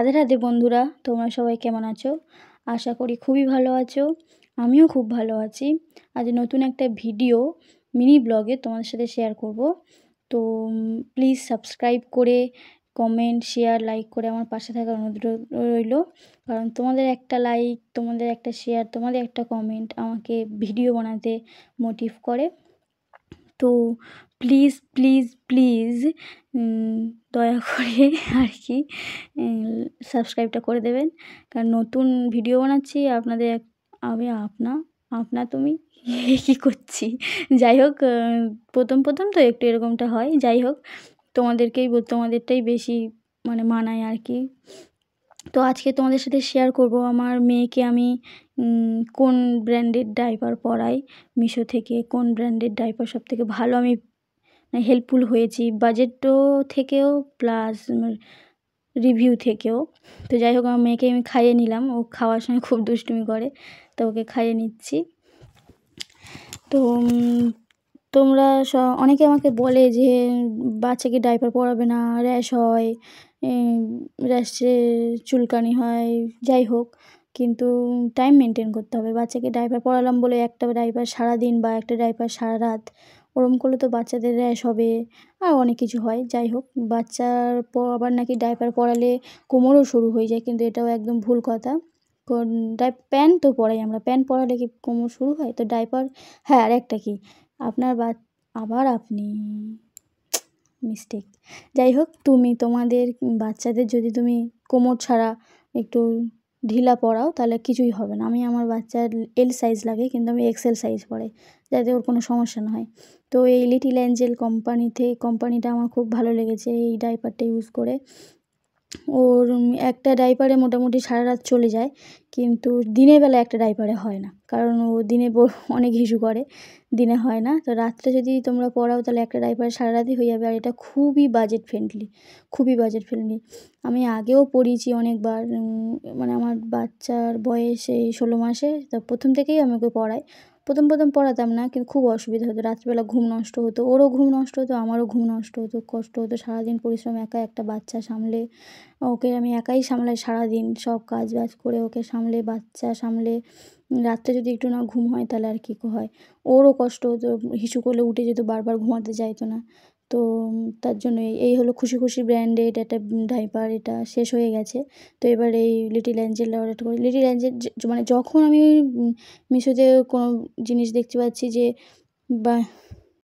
রাধে রাধে বন্ধুরা, তোমরা সবাই কেমন আছো? আশা করি খুবই ভালো আছো। আমিও খুব ভালো আছি। আজ নতুন একটা ভিডিও মিনি ব্লগে তোমাদের সাথে শেয়ার করব। তো প্লিজ সাবস্ক্রাইব করে কমেন্ট, শেয়ার, লাইক করে আমার পাশে থাকার অনুরোধ রইল। কারণ তোমাদের একটা লাইক, তোমাদের একটা শেয়ার, তোমাদের একটা কমেন্ট আমাকে ভিডিও বানাতে মোটিভ করে। তো প্লিজ প্লিজ প্লিজ দয়া করে আর কি সাবস্ক্রাইবটা করে দেবেন। কারণ নতুন ভিডিও বানাচ্ছি আপনাদের আমি আপনা তুমি কী করছি, যাই হোক প্রথম তো একটু এরকমটা হয়। যাই হোক তোমাদেরটাই বেশি মানায় আর কি। তো আজকে তোমাদের সাথে শেয়ার করব আমার মেয়েকে আমি কোন ব্র্যান্ডের ডাইপার পরাই, মিশো থেকে কোন ব্র্যান্ডের ডাইপার সবথেকে ভালো আমি হেল্পফুল হয়েছি, বাজেটও থেকেও প্লাস রিভিউ থেকেও। তো যাই হোক আমার মেয়েকে আমি খাইয়ে নিলাম, ও খাওয়ার সময় খুব দুষ্টুমি করে, তো ওকে খাইয়ে নিচ্ছি। তো তোমরা অনেকে আমাকে বলে যে বাচ্চাকে ডাইপার পরাবে না, র্যাশ হয়, র্যাশে চুলকানি হয়। যাই হোক, কিন্তু টাইম মেনটেন করতে হবে। বাচ্চাকে ডাইপার পরালাম বলে একটা ডাইপার সারাদিন বা একটা ডাইপার সারা রাত ওরম করলে তো বাচ্চাদের র্যাশ হবে আর অনেক কিছু হয়। যাই হোক, বাচ্চার আবার নাকি ডাইপার পরালে কোমরও সরু হয়ে যায়, কিন্তু এটাও একদম ভুল কথা। প্যান্ট তো পরাই আমরা, প্যান্ট পরালে কি কোমর শুরু হয়? তো ডাইপার, হ্যাঁ, আর একটা কি, আপনার আপনি মিস্টেক। যাই হোক, তোমাদের বাচ্চাদের যদি তুমি কোমর ছাড়া একটু ঢিলা পরাও তাহলে কিছুই হবে না। আমার বাচ্চার এল সাইজ লাগে, কিন্তু আমি এক্সেল সাইজ পরাই যাতে ওর কোনো সমস্যা না হয়। তো এই লিটিল অ্যাঞ্জেল কোম্পানিটা আমার খুব ভালো লেগেছে এই ডাইপারটা ইউজ করে। ওর একটা ডাইপারে মোটামুটি সারা রাত চলে যায়, কিন্তু দিনের বেলা একটা ডাইপারে হয় না, কারণ ও দিনে অনেক হিসু করে, দিনে হয় না। তো রাত্রে যদি তোমরা পড়াও তাহলে একটা ডাইপারে সারা রাতই হয়ে যাবে। আর এটা খুবই বাজেট ফ্রেন্ডলি। আমি আগেও পড়িয়েছি অনেকবার, আমার বাচ্চার বয়স এই 16 মাসে, তা প্রথম থেকেই আমি ওকে পড়াই। প্রথম পড়াতাম না, কিন্তু খুব অসুবিধা হতো, রাত্রিবেলা ঘুম নষ্ট হতো, ওরও ঘুম নষ্ট হতো, আমারও ঘুম নষ্ট হতো, কষ্ট হতো, সারাদিন পরিশ্রম, একা একটা বাচ্চা সামলে, ওকে আমি একাই সামলাই সারাদিন, সব কাজ বাজ করে ওকে সামলে, বাচ্চা সামলে, রাত্রে যদি একটু না ঘুম হয় তাহলে আর কী হয়। ওরও কষ্ট হতো, হিসু করলে উঠে যেত, বারবার ঘুমাতে চাইতো না। তো তার জন্য এই হলো খুশি ব্র্যান্ডেড একটা ডাইপার, এটা শেষ হয়ে গেছে। তো এবার এই লিটিল অ্যাঞ্জেল অর্ডার করি। লিটিল অ্যাঞ্জেল যখন আমি মিশোতে কোনো জিনিস দেখতে পাচ্ছি যে বা